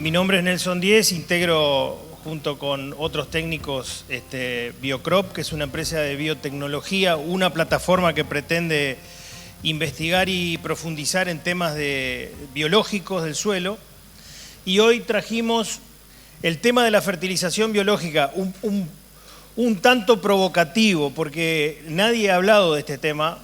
Mi nombre es Nelson Díez, integro junto con otros técnicos Biocrop, que es una empresa de biotecnología, una plataforma que pretende investigar y profundizar en temas biológicos del suelo. Y hoy trajimos el tema de la fertilización biológica, un tanto provocativo, porque nadie ha hablado de este tema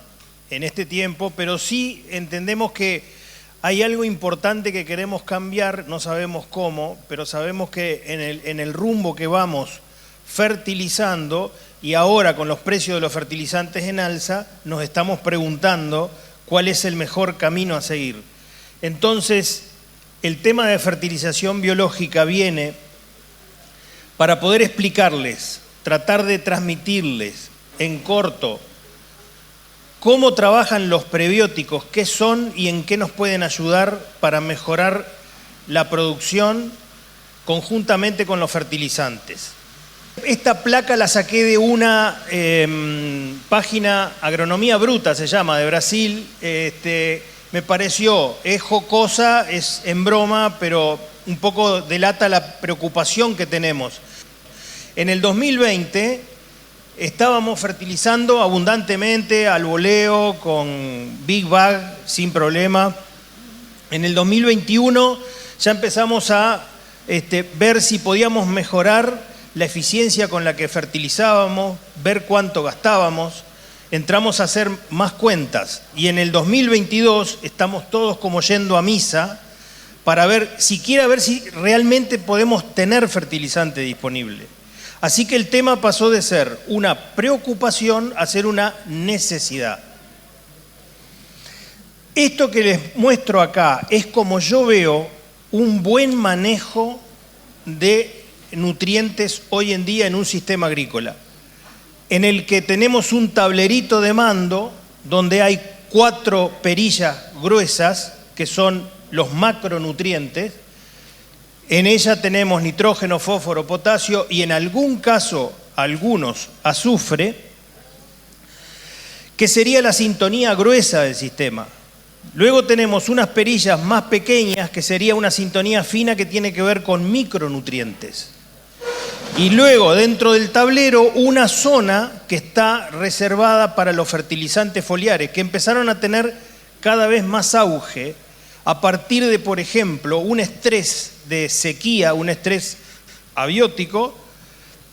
en este tiempo, pero sí entendemos que hay algo importante que queremos cambiar, no sabemos cómo, pero sabemos que en el rumbo que vamos fertilizando, y ahora con los precios de los fertilizantes en alza, nos estamos preguntando cuál es el mejor camino a seguir. Entonces, el tema de fertilización biológica viene para poder explicarles, tratar de transmitirles en corto cómo trabajan los prebióticos, qué son y en qué nos pueden ayudar para mejorar la producción conjuntamente con los fertilizantes. Esta placa la saqué de una página, Agronomía Bruta se llama, de Brasil. Me pareció, es jocosa, es en broma, pero un poco delata la preocupación que tenemos. En el 2020... estábamos fertilizando abundantemente al voleo, con Big Bag, sin problema. En el 2021 ya empezamos a ver si podíamos mejorar la eficiencia con la que fertilizábamos, ver cuánto gastábamos. Entramos a hacer más cuentas y en el 2022 estamos todos como yendo a misa para ver si realmente podemos tener fertilizante disponible. Así que el tema pasó de ser una preocupación a ser una necesidad. Esto que les muestro acá es como yo veo un buen manejo de nutrientes hoy en día en un sistema agrícola, en el que tenemos un tablerito de mando donde hay 4 perillas gruesas que son los macronutrientes. En ella tenemos nitrógeno, fósforo, potasio y en algún caso, algunos, azufre, que sería la sintonía gruesa del sistema. Luego tenemos unas perillas más pequeñas, que sería una sintonía fina que tiene que ver con micronutrientes. Y luego, dentro del tablero, una zona que está reservada para los fertilizantes foliares, que empezaron a tener cada vez más auge a partir de, por ejemplo, un estrés de sequía, un estrés abiótico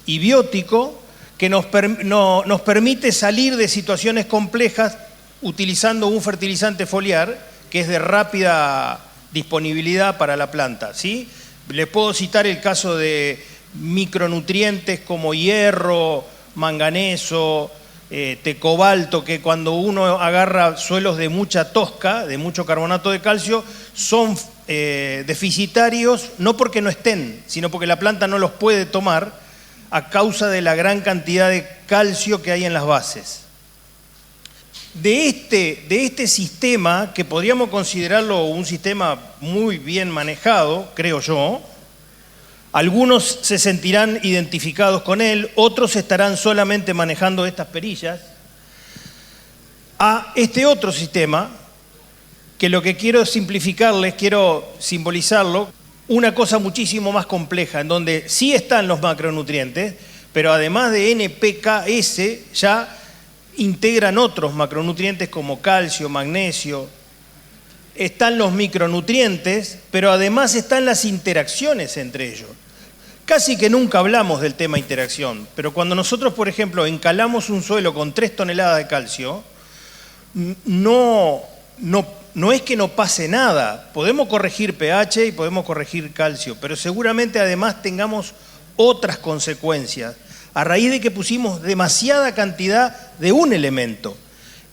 y biótico que nos permite salir de situaciones complejas utilizando un fertilizante foliar que es de rápida disponibilidad para la planta, ¿sí? Les puedo citar el caso de micronutrientes como hierro, manganeso, cobalto, que cuando uno agarra suelos de mucha tosca, de mucho carbonato de calcio, son deficitarios, no porque no estén, sino porque la planta no los puede tomar a causa de la gran cantidad de calcio que hay en las bases. De este sistema, que podríamos considerarlo un sistema muy bien manejado, creo yo, algunos se sentirán identificados con él, otros estarán solamente manejando estas perillas, a este otro sistema, que lo que quiero simplificarles, quiero simbolizarlo, una cosa muchísimo más compleja, en donde sí están los macronutrientes, pero además de NPKS ya integran otros macronutrientes como calcio, magnesio. Están los micronutrientes, pero además están las interacciones entre ellos. Casi que nunca hablamos del tema interacción, pero cuando nosotros, por ejemplo, encalamos un suelo con 3 toneladas de calcio, no es que no pase nada. Podemos corregir pH y podemos corregir calcio, pero seguramente además tengamos otras consecuencias a raíz de que pusimos demasiada cantidad de un elemento.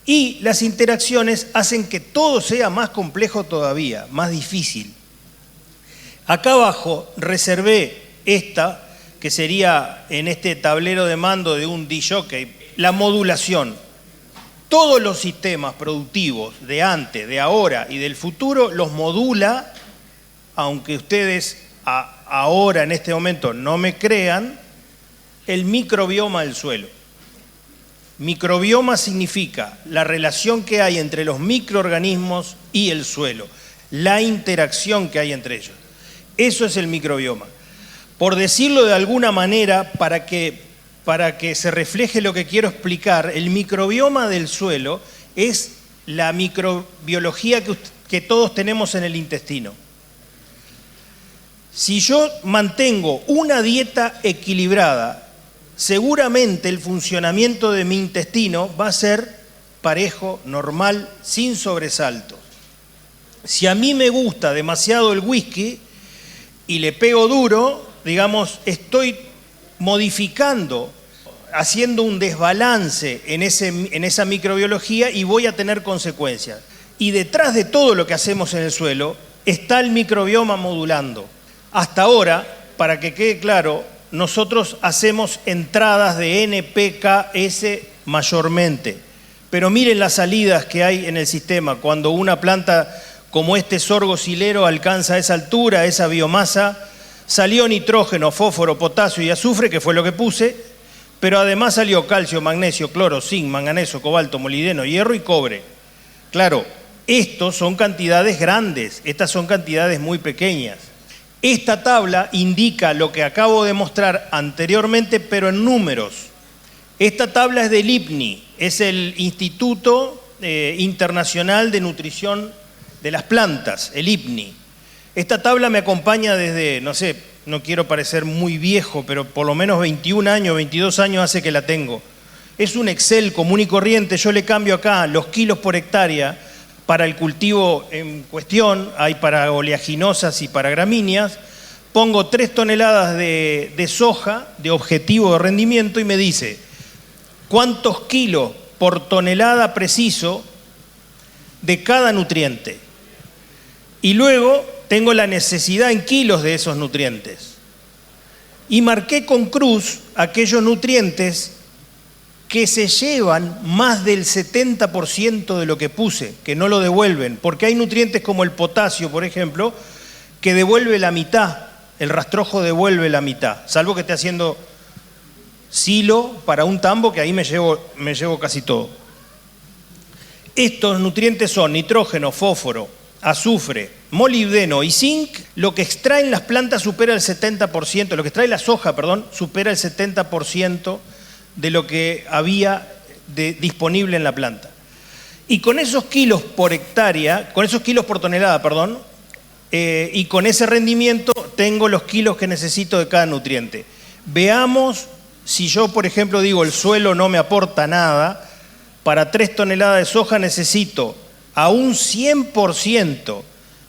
Y las interacciones hacen que todo sea más complejo todavía, más difícil. Acá abajo reservé esta, que sería en este tablero de mando de un disc-jockey, la modulación. Todos los sistemas productivos de antes, de ahora y del futuro los modula, aunque ustedes ahora en este momento no me crean, el microbioma del suelo. Microbioma significa la relación que hay entre los microorganismos y el suelo, la interacción que hay entre ellos. Eso es el microbioma. Por decirlo de alguna manera, para que se refleje lo que quiero explicar, el microbioma del suelo es la microbiología que todos tenemos en el intestino. Si yo mantengo una dieta equilibrada, seguramente el funcionamiento de mi intestino va a ser parejo, normal, sin sobresaltos. Si a mí me gusta demasiado el whisky y le pego duro, digamos, estoy modificando, haciendo un desbalance en esa microbiología y voy a tener consecuencias. Y detrás de todo lo que hacemos en el suelo está el microbioma modulando. Hasta ahora, para que quede claro, nosotros hacemos entradas de NPKS mayormente. Pero miren las salidas que hay en el sistema. Cuando una planta como este sorgo silero alcanza esa altura, esa biomasa, salió nitrógeno, fósforo, potasio y azufre, que fue lo que puse, pero además salió calcio, magnesio, cloro, zinc, manganeso, cobalto, molibdeno, hierro y cobre. Claro, estos son cantidades grandes, estas son cantidades muy pequeñas. Esta tabla indica lo que acabo de mostrar anteriormente, pero en números. Esta tabla es del IPNI, es el Instituto Internacional de Nutrición de las Plantas, el IPNI. Esta tabla me acompaña desde, no sé, no quiero parecer muy viejo, pero por lo menos 21 años, 22 años hace que la tengo. Es un Excel común y corriente, yo le cambio acá los kilos por hectárea para el cultivo en cuestión, hay para oleaginosas y para gramíneas, pongo 3 toneladas de soja de objetivo de rendimiento y me dice cuántos kilos por tonelada preciso de cada nutriente. Y luego tengo la necesidad en kilos de esos nutrientes. Y marqué con cruz aquellos nutrientes que se llevan más del 70% de lo que puse, que no lo devuelven, porque hay nutrientes como el potasio, por ejemplo, que devuelve la mitad, el rastrojo devuelve la mitad, salvo que esté haciendo silo para un tambo, que ahí me llevo casi todo. Estos nutrientes son nitrógeno, fósforo, azufre, molibdeno y zinc. Lo que extraen las plantas supera el 70%, lo que extrae la soja, supera el 70% de lo que había disponible en la planta. Y con esos kilos por hectárea, con esos kilos por tonelada, y con ese rendimiento tengo los kilos que necesito de cada nutriente. Veamos si yo, por ejemplo, digo el suelo no me aporta nada, para 3 toneladas de soja necesito a un 100%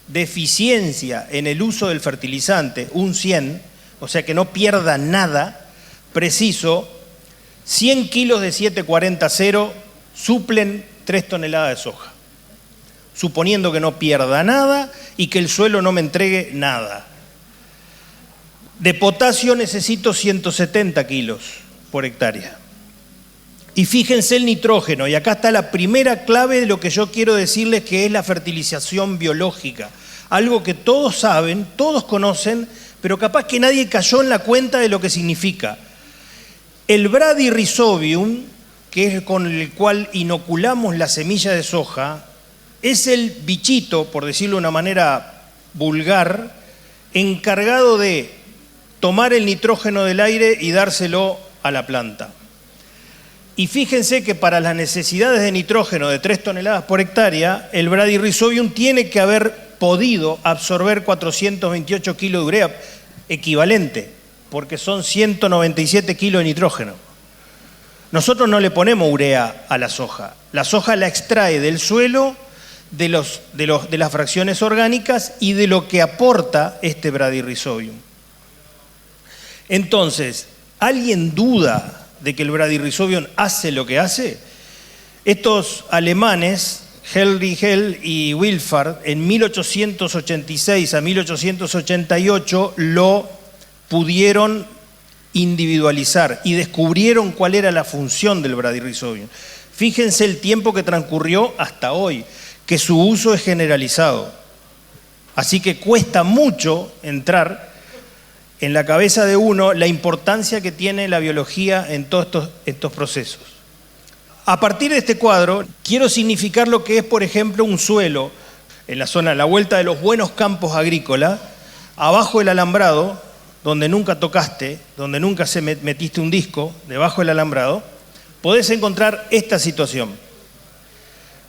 de eficiencia en el uso del fertilizante, un 100, o sea que no pierda nada, preciso 100 kilos de 740-0 suplen 3 toneladas de soja, suponiendo que no pierda nada y que el suelo no me entregue nada. De potasio necesito 170 kilos por hectárea. Y fíjense el nitrógeno, y acá está la primera clave de lo que yo quiero decirles, que es la fertilización biológica. Algo que todos saben, todos conocen, pero capaz que nadie cayó en la cuenta de lo que significa. El Bradyrhizobium, que es con el cual inoculamos la semilla de soja, es el bichito, por decirlo de una manera vulgar, encargado de tomar el nitrógeno del aire y dárselo a la planta. Y fíjense que para las necesidades de nitrógeno de 3 toneladas por hectárea, el Bradyrhizobium tiene que haber podido absorber 428 kilos de urea, equivalente, porque son 197 kilos de nitrógeno. Nosotros no le ponemos urea a la soja la extrae del suelo, de las fracciones orgánicas y de lo que aporta este Bradyrhizobium. Entonces, ¿alguien duda de que el Bradyrhizobium hace lo que hace? Estos alemanes, Hell y Wilfard, en 1886 a 1888 lo pudieron individualizar y descubrieron cuál era la función del Bradyrhizobium. Fíjense el tiempo que transcurrió hasta hoy, que su uso es generalizado. Así que cuesta mucho entrar en la cabeza de uno la importancia que tiene la biología en todos estos procesos. A partir de este cuadro, quiero significar lo que es, por ejemplo, un suelo en la zona, a la vuelta de los buenos campos agrícolas. abajo del alambrado, donde nunca tocaste, donde nunca metiste un disco, debajo del alambrado, podés encontrar esta situación.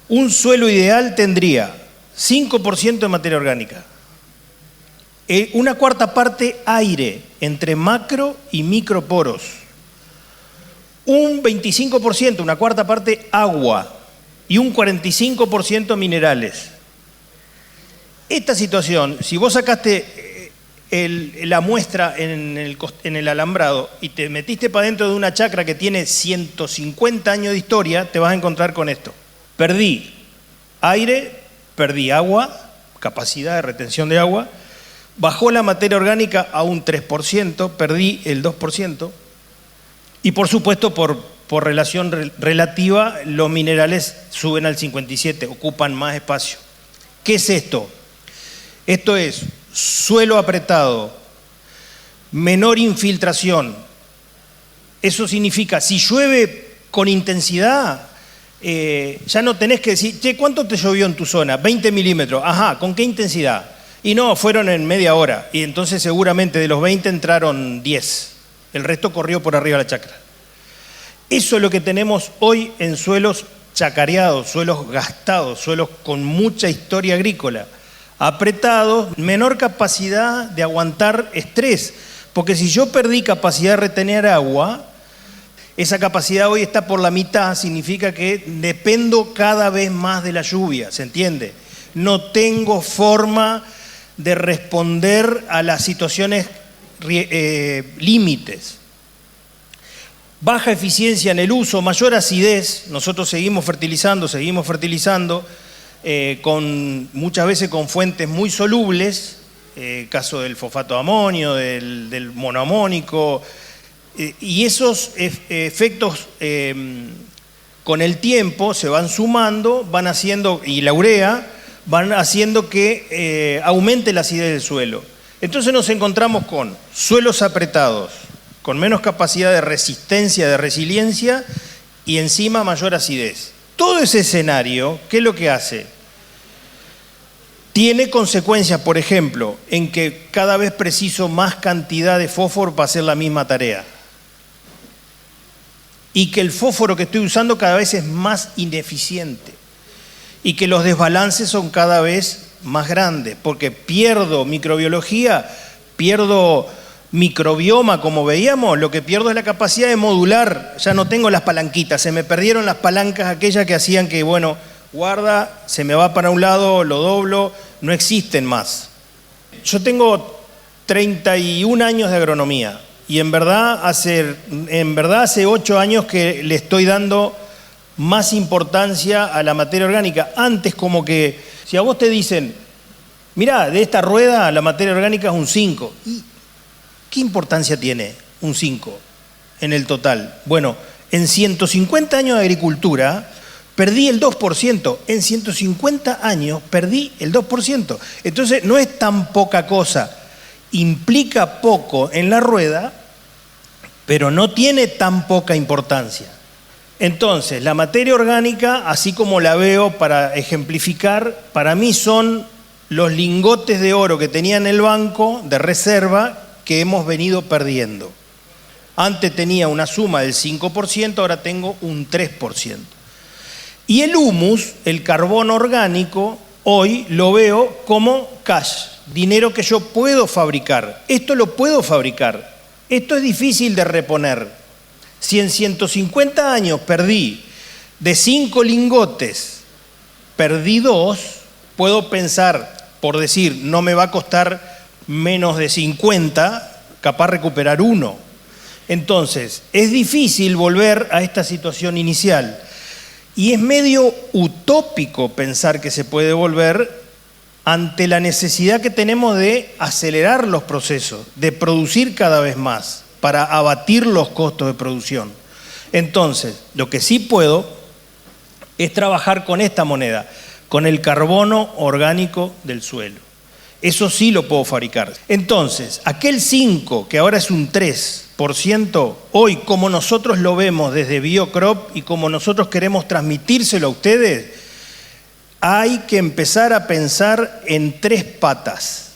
Un suelo ideal tendría 5% de materia orgánica, una cuarta parte aire entre macro y microporos, un 25%, una cuarta parte agua y un 45% minerales. Esta situación, si vos sacaste la muestra en el alambrado y te metiste para dentro de una chacra que tiene 150 años de historia, te vas a encontrar con esto. Perdí aire, perdí agua, capacidad de retención de agua, bajó la materia orgánica a un 3%, perdí el 2%, y por supuesto por relación relativa los minerales suben al 57%, ocupan más espacio. ¿Qué es esto? Esto es suelo apretado, menor infiltración. Eso significa, si llueve con intensidad, ya no tenés que decir, che, ¿cuánto te llovió en tu zona? 20 milímetros. Ajá, ¿con qué intensidad? Y no, fueron en media hora. Y entonces seguramente de los 20 entraron 10. El resto corrió por arriba de la chacra. Eso es lo que tenemos hoy en suelos chacareados, suelos gastados, suelos con mucha historia agrícola. Apretados, menor capacidad de aguantar estrés. Porque si yo perdí capacidad de retener agua, esa capacidad hoy está por la mitad, significa que dependo cada vez más de la lluvia, ¿se entiende? No tengo forma de responder a las situaciones límites. Baja eficiencia en el uso, mayor acidez, nosotros seguimos fertilizando, muchas veces con fuentes muy solubles, caso del fosfato de amonio, del monoamónico, y esos efectos con el tiempo se van sumando, van haciendo, y la urea, van haciendo que aumente la acidez del suelo. Entonces nos encontramos con suelos apretados, con menos capacidad de resistencia, de resiliencia, y encima mayor acidez. Todo ese escenario, ¿qué es lo que hace? Tiene consecuencias, por ejemplo, en que cada vez preciso más cantidad de fósforo para hacer la misma tarea. Y que el fósforo que estoy usando cada vez es más ineficiente. Y que los desbalances son cada vez más grandes, porque pierdo microbiología, pierdo microbioma, como veíamos, lo que pierdo es la capacidad de modular, ya no tengo las palanquitas, se me perdieron las palancas aquellas que hacían que, bueno, guarda, se me va para un lado, lo doblo, no existen más. Yo tengo 31 años de agronomía y en verdad hace 8 años que le estoy dando más importancia a la materia orgánica. Antes como que, si a vos te dicen, mirá, de esta rueda la materia orgánica es un 5, ¿y qué importancia tiene un 5 en el total? Bueno, en 150 años de agricultura perdí el 2%, en 150 años perdí el 2%. Entonces no es tan poca cosa, implica poco en la rueda, pero no tiene tan poca importancia. Entonces, la materia orgánica, así como la veo para ejemplificar, para mí son los lingotes de oro que tenía en el banco de reserva que hemos venido perdiendo. Antes tenía una suma del 5%, ahora tengo un 3%. Y el humus, el carbón orgánico, hoy lo veo como cash, dinero que yo puedo fabricar. Esto lo puedo fabricar. Esto es difícil de reponer. Si en 150 años perdí de 5 lingotes, perdí 2, puedo pensar, por decir, no me va a costar menos de 50, capaz recuperar 1. Entonces, es difícil volver a esta situación inicial. Y es medio utópico pensar que se puede volver ante la necesidad que tenemos de acelerar los procesos, de producir cada vez más, para abatir los costos de producción. Entonces, lo que sí puedo es trabajar con esta moneda, con el carbono orgánico del suelo. Eso sí lo puedo fabricar. Entonces, aquel 5, que ahora es un 3%, hoy, como nosotros lo vemos desde Biocrop y como nosotros queremos transmitírselo a ustedes, hay que empezar a pensar en 3 patas.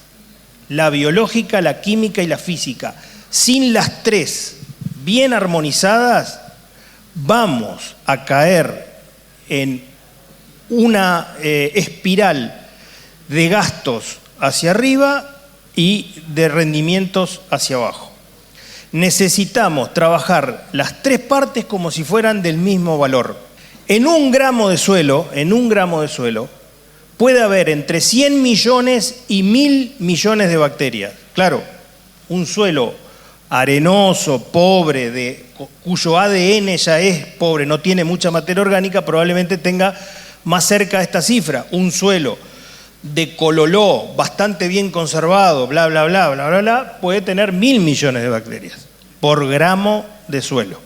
la biológica, la química y la física. Sin las tres bien armonizadas, vamos a caer en una espiral de gastos hacia arriba y de rendimientos hacia abajo. Necesitamos trabajar las tres partes como si fueran del mismo valor. En un gramo de suelo, puede haber entre 100 millones y 1000 millones de bacterias. Claro, un suelo arenoso, pobre, cuyo ADN ya es pobre, no tiene mucha materia orgánica, probablemente tenga más cerca de esta cifra. Un suelo de cololó, bastante bien conservado, bla, bla, bla, bla, bla, bla, puede tener 1000 millones de bacterias por gramo de suelo.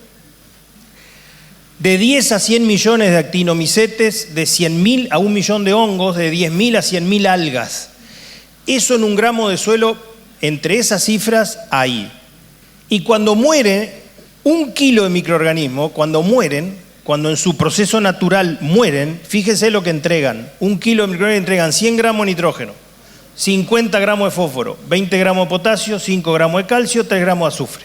De 10 a 100 millones de actinomicetes, de 100.000 a 1 millón de hongos, de 10.000 a 100.000 algas. Eso en un gramo de suelo, entre esas cifras, hay. Y cuando muere 1 kilo de microorganismos, cuando en su proceso natural mueren, fíjese lo que entregan. 1 kilo de microorganismos entregan 100 gramos de nitrógeno, 50 gramos de fósforo, 20 gramos de potasio, 5 gramos de calcio, 3 gramos de azufre.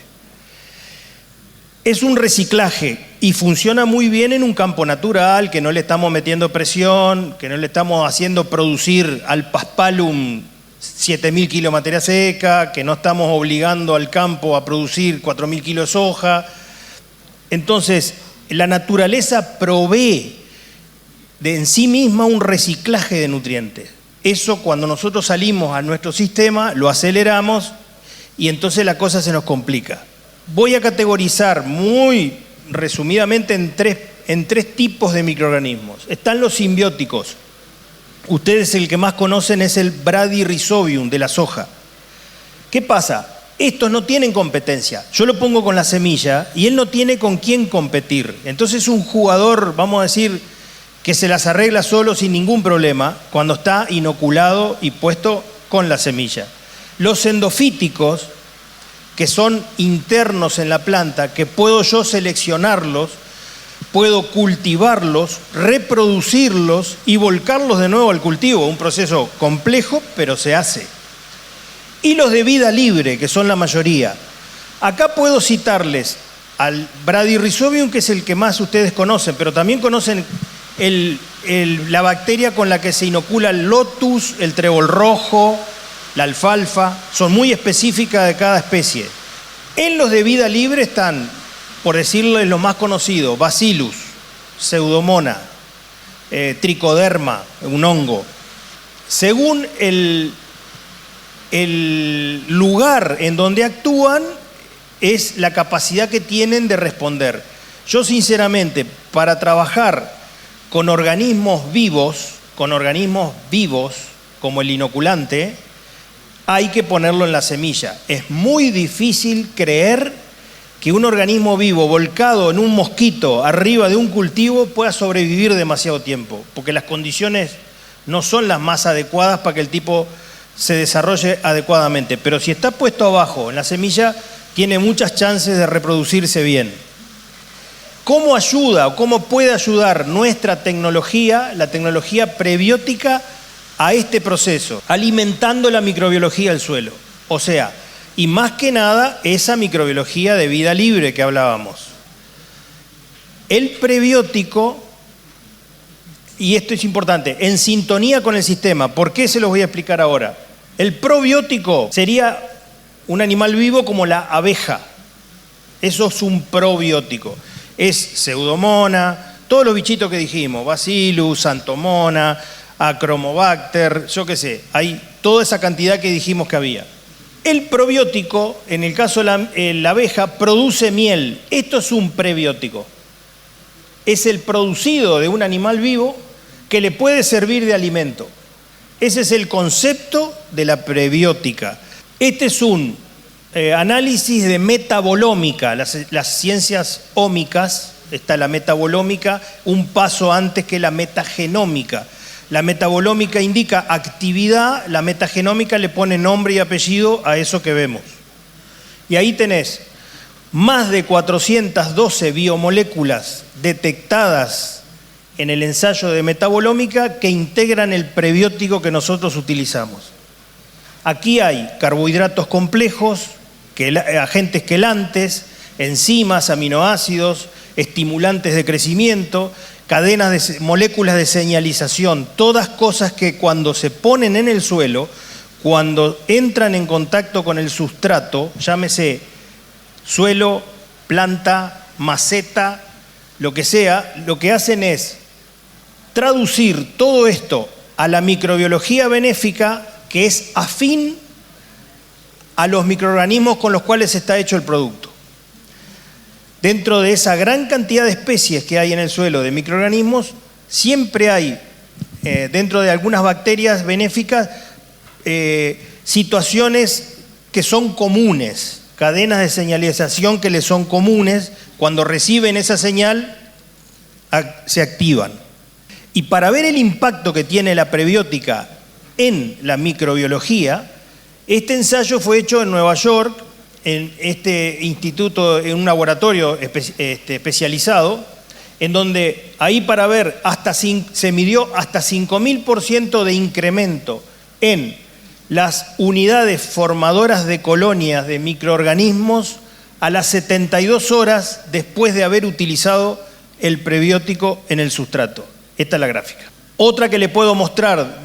Es un reciclaje y funciona muy bien en un campo natural, que no le estamos metiendo presión, que no le estamos haciendo producir al paspalum 7.000 kilos de materia seca, que no estamos obligando al campo a producir 4.000 kilos de soja. Entonces, la naturaleza provee en sí misma un reciclaje de nutrientes. Eso, cuando nosotros salimos a nuestro sistema, lo aceleramos y entonces la cosa se nos complica. Voy a categorizar muy resumidamente en tres tipos de microorganismos. Están los simbióticos. Ustedes el que más conocen es el Bradyrhizobium de la soja. ¿Qué pasa? Estos no tienen competencia. Yo lo pongo con la semilla y él no tiene con quién competir. Entonces es un jugador, vamos a decir, que se las arregla solo sin ningún problema cuando está inoculado y puesto con la semilla. Los endofíticos, que son internos en la planta, que puedo yo seleccionarlos, puedo cultivarlos, reproducirlos y volcarlos de nuevo al cultivo. Un proceso complejo, pero se hace. Y los de vida libre, que son la mayoría. Acá puedo citarles al Bradyrhizobium, que es el que más ustedes conocen, pero también conocen la bacteria con la que se inocula el lotus, el trébol rojo, la alfalfa, son muy específicas de cada especie. En los de vida libre están, por decirles lo más conocido, Bacillus, Pseudomonas, Trichoderma, un hongo. Según el lugar en donde actúan, es la capacidad que tienen de responder. Yo sinceramente, para trabajar con organismos vivos, como el inoculante, hay que ponerlo en la semilla. Es muy difícil creer que un organismo vivo volcado en un mosquito arriba de un cultivo pueda sobrevivir demasiado tiempo, porque las condiciones no son las más adecuadas para que el tipo se desarrolle adecuadamente. Pero si está puesto abajo en la semilla, tiene muchas chances de reproducirse bien. ¿Cómo ayuda o cómo puede ayudar nuestra tecnología, la tecnología prebiótica, a este proceso? Alimentando la microbiología del suelo. O sea, y más que nada, esa microbiología de vida libre que hablábamos. El prebiótico, y esto es importante, en sintonía con el sistema. ¿Por qué? Se los voy a explicar ahora. El probiótico sería un animal vivo como la abeja. Eso es un probiótico. Es Pseudomonas, todos los bichitos que dijimos, Bacillus, Xanthomona, Achromobacter, yo qué sé, hay toda esa cantidad que dijimos que había. El probiótico, en el caso de la abeja, produce miel. Esto es un prebiótico. Es el producido de un animal vivo que le puede servir de alimento. Ese es el concepto de la prebiótica. Este es un análisis de metabolómica, las ciencias ómicas, está la metabolómica, un paso antes que la metagenómica. La metabolómica indica actividad, la metagenómica le pone nombre y apellido a eso que vemos. Y ahí tenés más de 412 biomoléculas detectadas en el ensayo de metabolómica que integran el prebiótico que nosotros utilizamos. Aquí hay carbohidratos complejos, agentes quelantes, enzimas, aminoácidos, estimulantes de crecimiento, cadenas de moléculas de señalización, todas cosas que cuando se ponen en el suelo, cuando entran en contacto con el sustrato, llámese suelo, planta, maceta, lo que sea, lo que hacen es traducir todo esto a la microbiología benéfica que es afín a los microorganismos con los cuales está hecho el producto. Dentro de esa gran cantidad de especies que hay en el suelo de microorganismos, siempre hay, dentro de algunas bacterias benéficas, situaciones que son comunes, cadenas de señalización que les son comunes, cuando reciben esa señal se activan. Y para ver el impacto que tiene la prebiótica en la microbiología, este ensayo fue hecho en Nueva York, en este instituto, en un laboratorio especializado, en donde ahí para ver se midió hasta 5.000% de incremento en las unidades formadoras de colonias de microorganismos a las 72 horas después de haber utilizado el prebiótico en el sustrato. Esta es la gráfica. Otra que le puedo mostrar,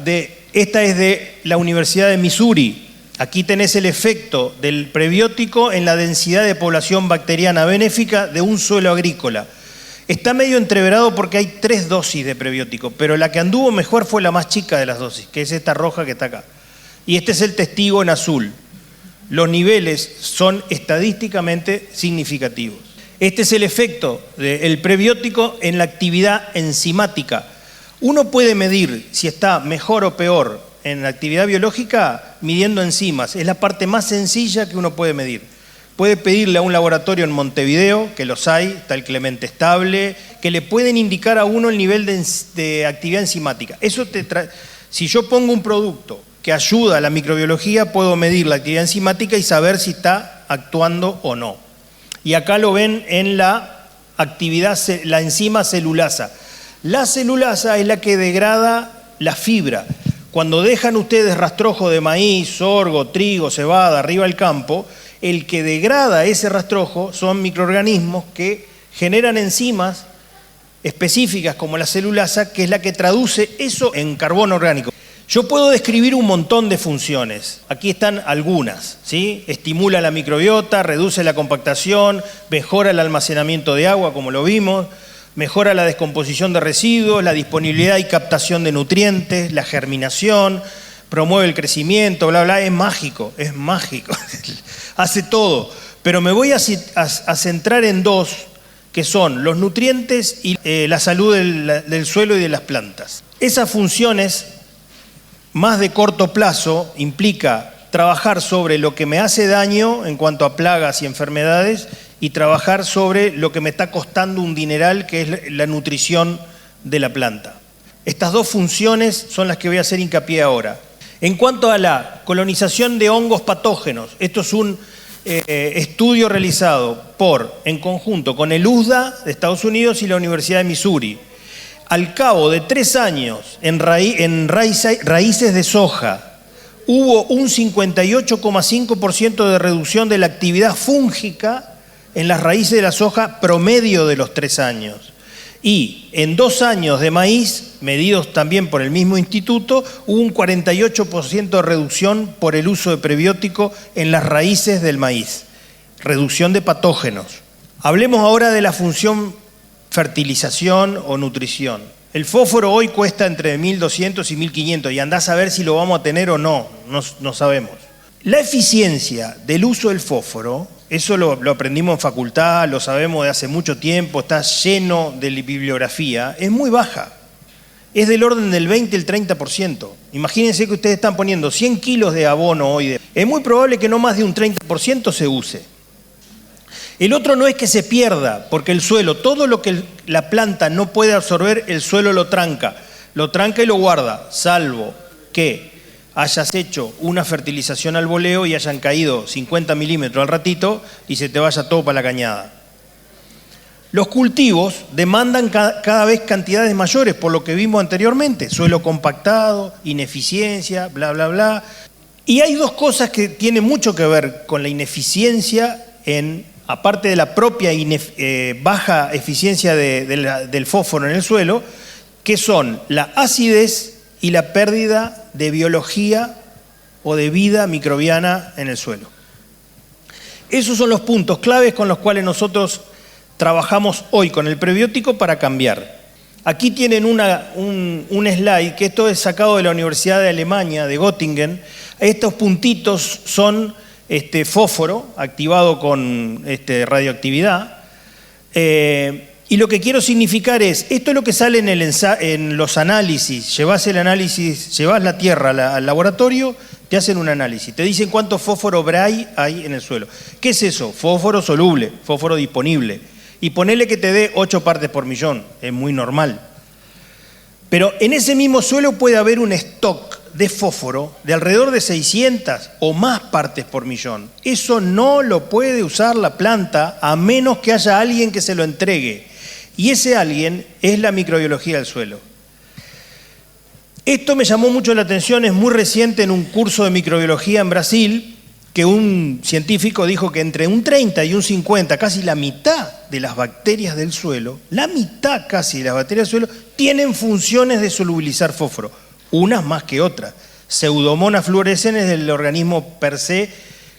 esta es de la Universidad de Missouri. Aquí tenés el efecto del prebiótico en la densidad de población bacteriana benéfica de un suelo agrícola. Está medio entreverado porque hay 3 dosis de prebiótico, pero la que anduvo mejor fue la más chica de las dosis, que es esta roja que está acá. Y este es el testigo en azul. Los niveles son estadísticamente significativos. Este es el efecto del prebiótico en la actividad enzimática. Uno puede medir si está mejor o peor en la actividad biológica midiendo enzimas. Es la parte más sencilla que uno puede medir. Puede pedirle a un laboratorio en Montevideo, que los hay, está el Clemente Estable, que le pueden indicar a uno el nivel de actividad enzimática. Si yo pongo un producto que ayuda a la microbiología, puedo medir la actividad enzimática y saber si está actuando o no. Y acá lo ven en la enzima celulasa. La celulasa es la que degrada la fibra. Cuando dejan ustedes rastrojo de maíz, sorgo, trigo, cebada arriba del campo, el que degrada ese rastrojo son microorganismos que generan enzimas específicas como la celulasa, que es la que traduce eso en carbono orgánico. Yo puedo describir un montón de funciones. Aquí están algunas, ¿sí? Estimula la microbiota, reduce la compactación, mejora el almacenamiento de agua, como lo vimos, mejora la descomposición de residuos, la disponibilidad y captación de nutrientes, la germinación, promueve el crecimiento, bla, bla, es mágico, hace todo. Pero me voy a centrar en 2, que son los nutrientes y la salud del suelo y de las plantas. Esas funciones, más de corto plazo, implica trabajar sobre lo que me hace daño en cuanto a plagas y enfermedades y trabajar sobre lo que me está costando un dineral, que es la nutrición de la planta. Estas 2 funciones son las que voy a hacer hincapié ahora. En cuanto a la colonización de hongos patógenos, esto es un estudio realizado en conjunto con el USDA de Estados Unidos y la Universidad de Missouri. Al cabo de 3 años, en raíces de soja, hubo un 58,5% de reducción de la actividad fúngica en las raíces de la soja promedio de los 3 años. Y en 2 años de maíz, medidos también por el mismo instituto, hubo un 48% de reducción por el uso de prebiótico en las raíces del maíz. Reducción de patógenos. Hablemos ahora de la función fertilización o nutrición. El fósforo hoy cuesta entre 1.200 y 1.500 y andás a ver si lo vamos a tener o no sabemos. La eficiencia del uso del fósforo, eso lo aprendimos en facultad, lo sabemos de hace mucho tiempo, está lleno de bibliografía, es muy baja. Es del orden del 20 al 30%. Imagínense que ustedes están poniendo 100 kilos de abono hoy. Es muy probable que no más de un 30% se use. El otro no es que se pierda, porque el suelo, todo lo que la planta no puede absorber, el suelo lo tranca y lo guarda, salvo que hayas hecho una fertilización al voleo y hayan caído 50 milímetros al ratito y se te vaya todo para la cañada. Los cultivos demandan cada vez cantidades mayores, por lo que vimos anteriormente, suelo compactado, ineficiencia, bla, bla, bla. Y hay dos cosas que tienen mucho que ver con la ineficiencia, aparte de la propia baja eficiencia del fósforo en el suelo, que son la acidez y la pérdida de biología o de vida microbiana en el suelo. Esos son los puntos claves con los cuales nosotros trabajamos hoy con el prebiótico para cambiar. Aquí tienen un slide, que esto es sacado de la Universidad de Alemania, de Göttingen. Estos puntitos son fósforo activado con radioactividad. Y lo que quiero significar es, esto es lo que sale en los análisis. Llevas la tierra al laboratorio, te hacen un análisis. Te dicen cuánto fósforo Bray hay en el suelo. ¿Qué es eso? Fósforo soluble, fósforo disponible. Y ponele que te dé 8 partes por millón, es muy normal. Pero en ese mismo suelo puede haber un stock de fósforo de alrededor de 600 o más partes por millón. Eso no lo puede usar la planta a menos que haya alguien que se lo entregue. Y ese alguien es la microbiología del suelo. Esto me llamó mucho la atención, es muy reciente en un curso de microbiología en Brasil, que un científico dijo que entre un 30 y un 50, casi la mitad de las bacterias del suelo, la mitad casi de las bacterias del suelo, tienen funciones de solubilizar fósforo, unas más que otras. Pseudomonas fluorescens es el organismo per se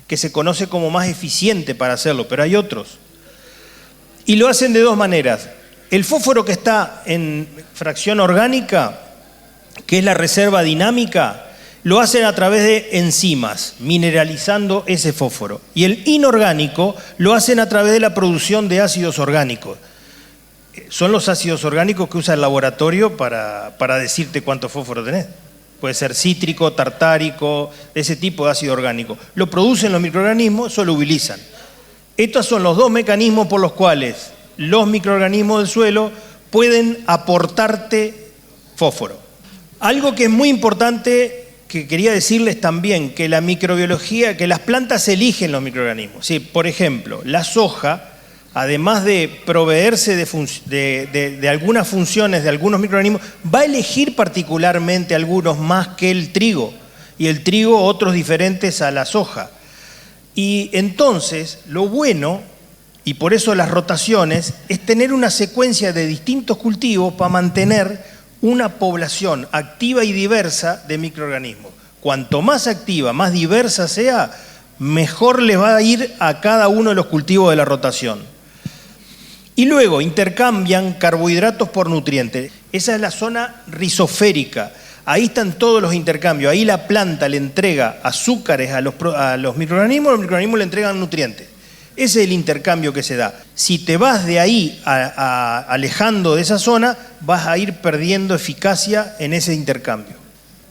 que se conoce como más eficiente para hacerlo, pero hay otros. Y lo hacen de dos maneras. El fósforo que está en fracción orgánica, que es la reserva dinámica, lo hacen a través de enzimas, mineralizando ese fósforo. Y el inorgánico lo hacen a través de la producción de ácidos orgánicos. Son los ácidos orgánicos que usa el laboratorio para decirte cuánto fósforo tenés. Puede ser cítrico, tartárico, ese tipo de ácido orgánico. Lo producen los microorganismos, solubilizan. Estos son los dos mecanismos por los cuales los microorganismos del suelo pueden aportarte fósforo. Algo que es muy importante, que quería decirles también, que la microbiología, que las plantas eligen los microorganismos. Sí, por ejemplo, la soja, además de proveerse de algunas funciones de algunos microorganismos, va a elegir particularmente algunos más que el trigo, y el trigo otros diferentes a la soja. Y entonces, lo bueno, y por eso las rotaciones, es tener una secuencia de distintos cultivos para mantener una población activa y diversa de microorganismos. Cuanto más activa, más diversa sea, mejor les va a ir a cada uno de los cultivos de la rotación. Y luego intercambian carbohidratos por nutrientes. Esa es la zona rizoférica. Ahí están todos los intercambios. Ahí la planta le entrega azúcares a los microorganismos le entregan nutrientes. Ese es el intercambio que se da. Si te vas de ahí alejando de esa zona, vas a ir perdiendo eficacia en ese intercambio.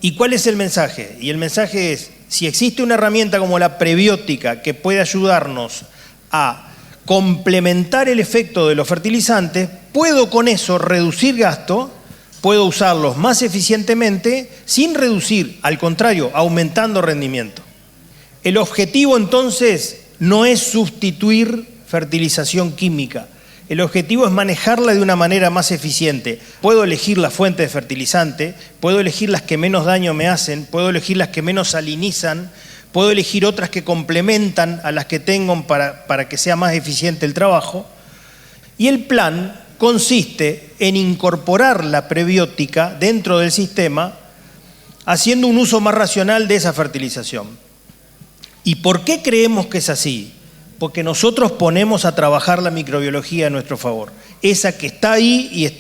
¿Y cuál es el mensaje? Y el mensaje es, si existe una herramienta como la prebiótica que puede ayudarnos a complementar el efecto de los fertilizantes, puedo con eso reducir gasto, puedo usarlos más eficientemente sin reducir, al contrario, aumentando rendimiento. El objetivo entonces no es sustituir fertilización química. El objetivo es manejarla de una manera más eficiente. Puedo elegir la fuente de fertilizante, puedo elegir las que menos daño me hacen, puedo elegir las que menos salinizan, puedo elegir otras que complementan a las que tengo para que sea más eficiente el trabajo. Y el plan consiste en incorporar la prebiótica dentro del sistema, haciendo un uso más racional de esa fertilización. ¿Y por qué creemos que es así? Porque nosotros ponemos a trabajar la microbiología a nuestro favor. Esa que está ahí y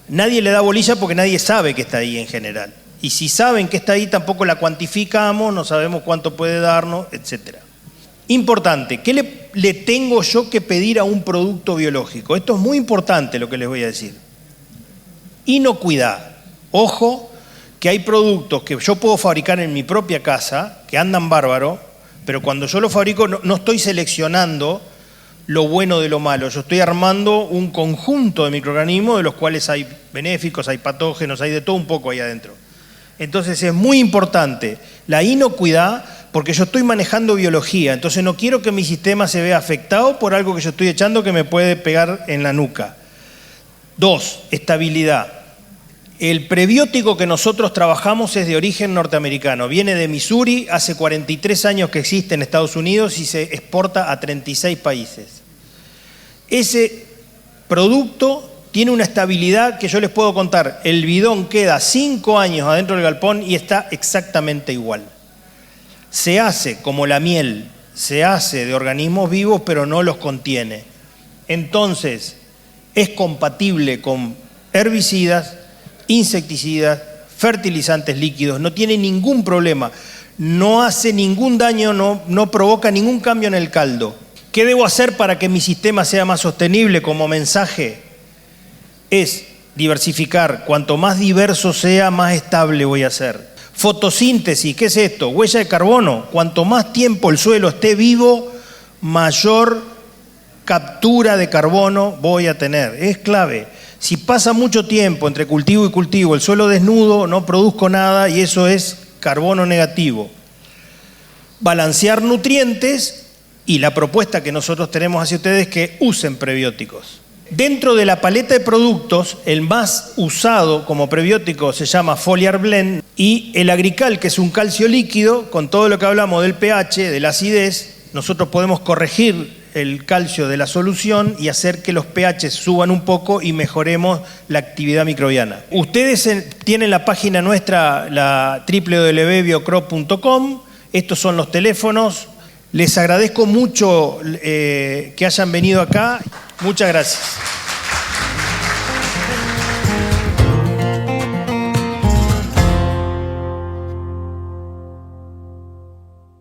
nadie le da bolilla porque nadie sabe que está ahí en general. Y si saben que está ahí, tampoco la cuantificamos, no sabemos cuánto puede darnos, etc. Importante, ¿qué le tengo yo que pedir a un producto biológico? Esto es muy importante lo que les voy a decir. Inocuidad. Ojo, que hay productos que yo puedo fabricar en mi propia casa, que andan bárbaro, pero cuando yo lo fabrico no estoy seleccionando lo bueno de lo malo, yo estoy armando un conjunto de microorganismos de los cuales hay benéficos, hay patógenos, hay de todo un poco ahí adentro. Entonces es muy importante la inocuidad porque yo estoy manejando biología, entonces no quiero que mi sistema se vea afectado por algo que yo estoy echando que me puede pegar en la nuca. 2, estabilidad. El prebiótico que nosotros trabajamos es de origen norteamericano. Viene de Missouri, hace 43 años que existe en Estados Unidos y se exporta a 36 países. Ese producto tiene una estabilidad que yo les puedo contar. El bidón queda 5 años adentro del galpón y está exactamente igual. Se hace como la miel, se hace de organismos vivos, pero no los contiene. Entonces, es compatible con herbicidas, insecticidas, fertilizantes líquidos, no tiene ningún problema, no hace ningún daño, no provoca ningún cambio en el caldo. ¿Qué debo hacer para que mi sistema sea más sostenible? Como mensaje es diversificar. Cuanto más diverso sea, más estable voy a ser. Fotosíntesis, ¿qué es esto? Huella de carbono. Cuanto más tiempo el suelo esté vivo, mayor captura de carbono voy a tener. Es clave. Si pasa mucho tiempo entre cultivo y cultivo, el suelo desnudo, no produzco nada y eso es carbono negativo. Balancear nutrientes y la propuesta que nosotros tenemos hacia ustedes es que usen prebióticos. Dentro de la paleta de productos, el más usado como prebiótico se llama Foliar Blend y el Agrical, que es un calcio líquido, con todo lo que hablamos del pH, de la acidez, nosotros podemos corregir el calcio de la solución y hacer que los pH suban un poco y mejoremos la actividad microbiana. Ustedes tienen la página nuestra, la www.biocrop.com, estos son los teléfonos. Les agradezco mucho que hayan venido acá. Muchas gracias.